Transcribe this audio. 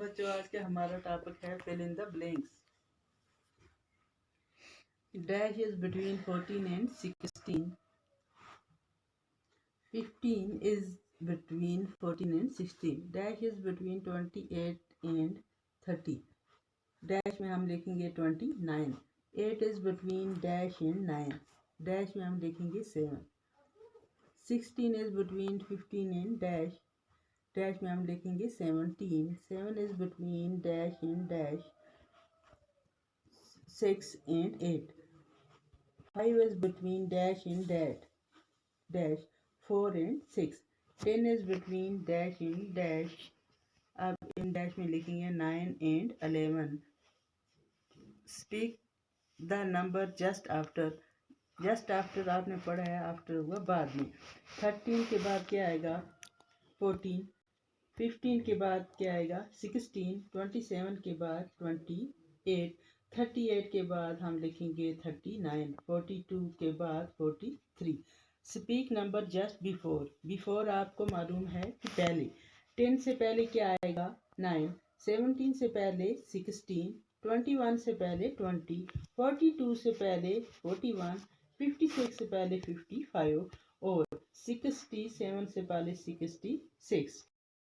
बच्चों आज का हमारा टॉपिक है fill in the blanks. Dash is between 14 and 16। 15 is between 14 and 16. Dash is between 28 and 30. Dash में हम लिखेंगे 29. 8 is between dash and 9. Dash में हम लिखेंगे 7. 16 is between 15 and dash. Dash में हम लिखेंगे 17. 7 is between dash and dash. 6 and 8. 5 is between dash and dash. 4 and 6. 10 is between dash and dash. अब इन dash में लिखेंगे 9 and 11. Speak the number just after. Just after आपने पढ़ा है, after हुआ बाद में. 13 के बाद क्या आएगा? 14. 15 के बाद क्या आएगा? 16. 27 के बाद 28. 38 के बाद हम लिखेंगे 39. 42 के बाद 43. Speak number just before. Before आपको मालूम है कि पहले. 10 से पहले क्या आएगा? 9. 17 से पहले 16. 21 से पहले 20. 42 से पहले 41. 56 से पहले 55 और 67 से पहले 66.